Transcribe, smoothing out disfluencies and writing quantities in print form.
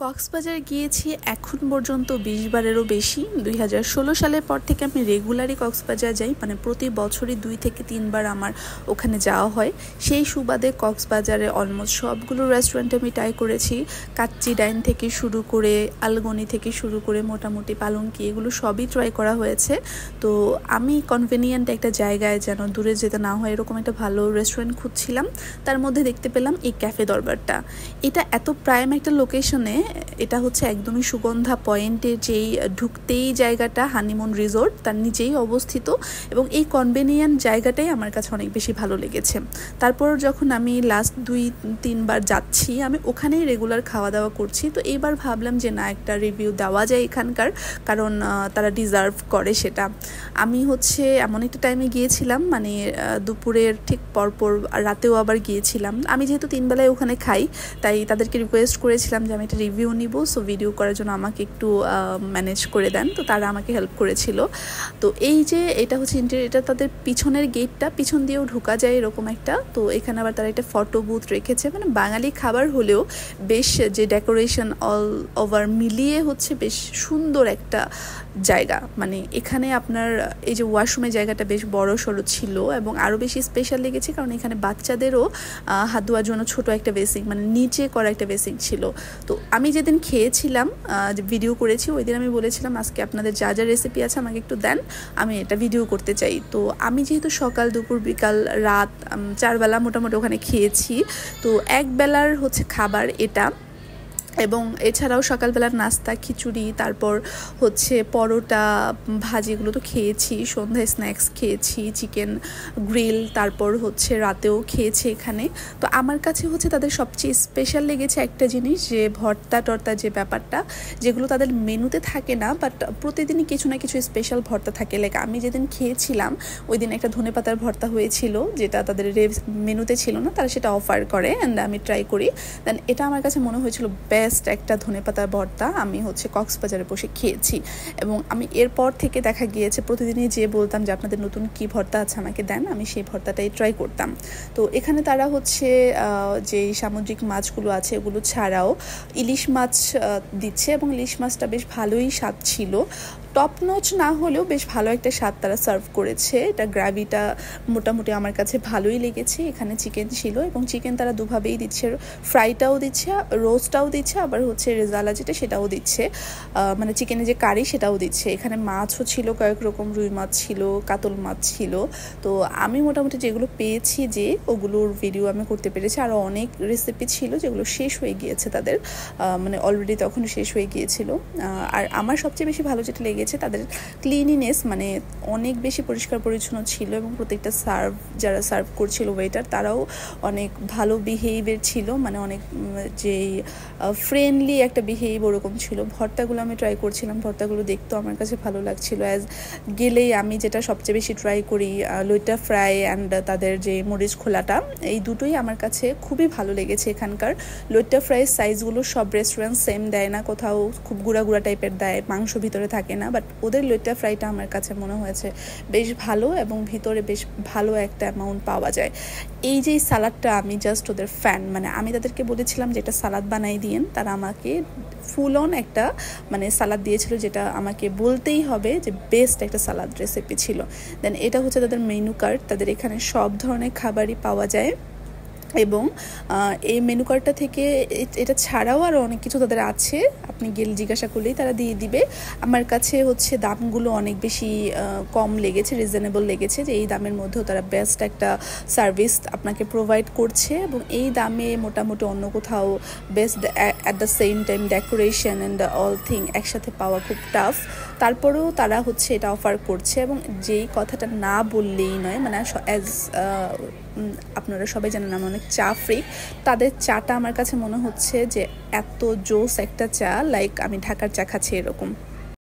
কক্সবাজার গিয়েছি এখন পর্যন্ত ২০ বারেরও বেশি। ২০১৬ সালের পর থেকে আমি রেগুলারই কক্সবাজার যাই, মানে প্রতি বছরই ২ থেকে ৩ বার আমার ওখানে যাওয়া হয়। সেই সুবাদে কক্সবাজারে অলমোস্ট সবগুলো রেস্টুরেন্টে আমি ট্রাই করেছি। কাচ্চি ডাইন থেকে শুরু করে আলগনি থেকে শুরু করে মোটামুটি পালঙ্কি, এগুলো সবই ট্রাই করা হয়েছে। তো আমি কনভেনিয়েন্ট একটা জায়গায় যেন দূরে যেতে না হয় এরকম একটা ভালো রেস্টুরেন্ট খুঁজছিলাম। তার মধ্যে দেখতে পেলাম এই ক্যাফে দরবারটা। এটা এত প্রাইম একটা লোকেশনে, এটা হচ্ছে একদমই সুগন্ধা পয়েন্টের যেই ঢুকতেই জায়গাটা, হানিমুন রিসোর্ট তার নিচেই অবস্থিত, এবং এই কনভেনিয়েন্ট জায়গাটাই আমার কাছে অনেক বেশি ভালো লেগেছে। তারপর যখন আমি লাস্ট ২-৩ বার যাচ্ছি, আমি ওখানেই রেগুলার খাওয়া দাওয়া করছি। তো এইবার ভাবলাম যে না, একটা রিভিউ দেওয়া যায় এখানকার, কারণ তারা ডিজার্ভ করে সেটা। আমি হচ্ছে এমন একটা টাইমে গিয়েছিলাম, মানে দুপুরের ঠিক পরপর, রাতেও আবার গিয়েছিলাম। আমি যেহেতু ৩ বেলায় ওখানে খাই, তাই তাদেরকে রিকোয়েস্ট করেছিলাম যে আমি একটা রিভিউ নিব, সো ভিডিও করার জন্য আমাকে একটু ম্যানেজ করে দেন। তো তারা আমাকে হেল্প করেছিল। তো এই যে এটা হচ্ছে এটা তাদের পিছনের গেটটা, পিছন দিয়েও ঢোকা যায় এরকম একটা। তো এখানে আবার তারা একটা ফটো বুথ রেখেছে, মানে বাঙালি খাবার হলেও বেশ যে ডেকোরেশন অল ওভার মিলিয়ে হচ্ছে বেশ সুন্দর একটা জায়গা। মানে এখানে আপনার এই যে ওয়াশরুমের জায়গাটা বেশ বড় সড়ো ছিল, এবং আরও বেশি স্পেশাল লেগেছে কারণ এখানে বাচ্চাদেরও হাত ধোয়ার জন্য ছোট একটা বেসিং, মানে নিচে করা একটা বেসিং ছিল। তো আমি যেদিন খেয়েছিলাম, ভিডিও করেছি, ওই দিন আমি বলেছিলাম আজকে আপনাদের যা যা রেসিপি আছে আমাকে একটু দেন, আমি এটা ভিডিও করতে চাই। তো আমি যেহেতু সকাল দুপুর বিকাল রাত ৪ বেলা মোটামুটি ওখানে খেয়েছি, তো এক বেলার হচ্ছে খাবার এটা, এবং এছাড়াও সকালবেলার নাস্তা খিচুড়ি, তারপর হচ্ছে পরোটা ভাজি, এগুলো তো খেয়েছি। সন্ধ্যায় স্ন্যাক্স খেয়েছি, চিকেন গ্রিল, তারপর হচ্ছে রাতেও খেয়েছি এখানে। তো আমার কাছে হচ্ছে তাদের সবচেয়ে স্পেশাল লেগেছে একটা জিনিস, যে ভর্তা টর্তা যে ব্যাপারটা, যেগুলো তাদের মেনুতে থাকে না, বাট প্রতিদিনই কিছু না কিছু স্পেশাল ভর্তা থাকে। লাইক আমি যেদিন খেয়েছিলাম ওই দিন একটা ধনেপাতার ভর্তা হয়েছিল, যেটা তাদের মেনুতে ছিল না, তারা সেটা অফার করে, অ্যান্ড আমি ট্রাই করি। দেন এটা আমার কাছে মনে হয়েছিল বেস্ট একটা ধনেপাতার ভর্তা আমি হচ্ছে কক্সবাজারে বসে খেয়েছি। এবং আমি এরপর থেকে দেখা গিয়েছে প্রতিদিনই যে বলতাম যে আপনাদের নতুন কি ভর্তা আছে আমাকে দেন, আমি সেই ভর্তাটাই ট্রাই করতাম। তো এখানে তারা হচ্ছে যে সামুদ্রিক মাছগুলো আছে ওগুলো ছাড়াও ইলিশ মাছ দিচ্ছে, এবং ইলিশ মাছটা বেশ ভালোই স্বাদ ছিল। টপ নচ না হলেও বেশ ভালো একটা স্বাদ তারা সার্ভ করেছে। এটা গ্রেভিটা মোটামুটি আমার কাছে ভালোই লেগেছে। এখানে চিকেন ছিল, এবং চিকেন তারা দুভাবেই দিচ্ছে, ফ্রাইটাও দিচ্ছে, রোস্টটাও দিচ্ছে, আবার হচ্ছে রেজালা যেটা সেটাও দিচ্ছে, মানে চিকেনের যে কারি সেটাও দিচ্ছে। এখানে মাছও ছিল কয়েক রকম, রুই মাছ ছিল, কাতল মাছ ছিল। তো আমি মোটামুটি যেগুলো পেয়েছি যে ওগুলোর ভিডিও আমি করতে পেরেছি। আরও অনেক রেসিপি ছিল যেগুলো শেষ হয়ে গিয়েছে তাদের, মানে অলরেডি তখন শেষ হয়ে গিয়েছিল। আর আমার সবচেয়ে বেশি ভালো যেটা লেগেছে তাদের ক্লিনিনেস, মানে অনেক বেশি পরিষ্কার পরিচ্ছন্ন ছিল, এবং প্রত্যেকটা যারা সার্ভ করছিল ওয়েটার, তারাও অনেক ভালো বিহেভিয়ার ছিল, মানে অনেক যেই ফ্রেন্ডলি একটা বিহেভ ওরকম ছিল। ভর্তাগুলো আমি ট্রাই করছিলাম, ভর্তাগুলো দেখতেও আমার কাছে ভালো লাগছিল। গেলেই আমি যেটা সবচেয়ে বেশি ট্রাই করি, লইট্টা ফ্রাই অ্যান্ড তাদের যে মরিচ খোলাটা, এই দুটোই আমার কাছে খুবই ভালো লেগেছে এখানকার। লইট্টা ফ্রাই সাইজগুলো সব রেস্টুরেন্ট সেম দেয় না, কোথাও খুব গুঁড়া গুঁড়া টাইপের দেয়, মাংস ভিতরে থাকে না, বাট ওদের লইট্টা ফ্রাইটা আমার কাছে মনে হয়েছে বেশ ভালো, এবং ভিতরে বেশ ভালো একটা অ্যামাউন্ট পাওয়া যায়। এই যে সালাদটা, আমি জাস্ট ওদের ফ্যান, মানে আমি তাদেরকে বলেছিলাম যে এটা সালাদ বানাই দিয়েন, তারা আমাকে ফুল অন একটা মানে সালাদ দিয়েছিল, যেটা আমাকে বলতেই হবে যে বেস্ট একটা সালাদ রেসিপি ছিল। দেন এটা হচ্ছে তাদের মেনু কার্ড, তাদের এখানে সব ধরনের খাবারই পাওয়া যায়, এবং এই মেনু কার্ডটা থেকে এটা ছাড়াও আরও অনেক কিছু তাদের আছে, আপনি গেলে জিজ্ঞাসা করলেই তারা দিয়ে দিবে। আমার কাছে হচ্ছে দামগুলো অনেক বেশি কম লেগেছে, রিজনেবল লেগেছে, যে এই দামের মধ্যেও তারা বেস্ট একটা সার্ভিস আপনাকে প্রোভাইড করছে, এবং এই দামে মোটামুটি অন্য কোথাও best at the same time decoration and all thing একসাথে পাওয়া খুব টাফ। তারপরেও তারা হচ্ছে এটা অফার করছে, এবং যেই কথাটা না বললেই নয়, মানে অ্যাজ আপনারা সবাই জানেন আমি অনেক চা ফ্রিক, তাদের চাটা আমার কাছে মনে হচ্ছে যে এত জোস একটা চা, লাইক আমি ঢাকার চা খাচ্ছি এরকম।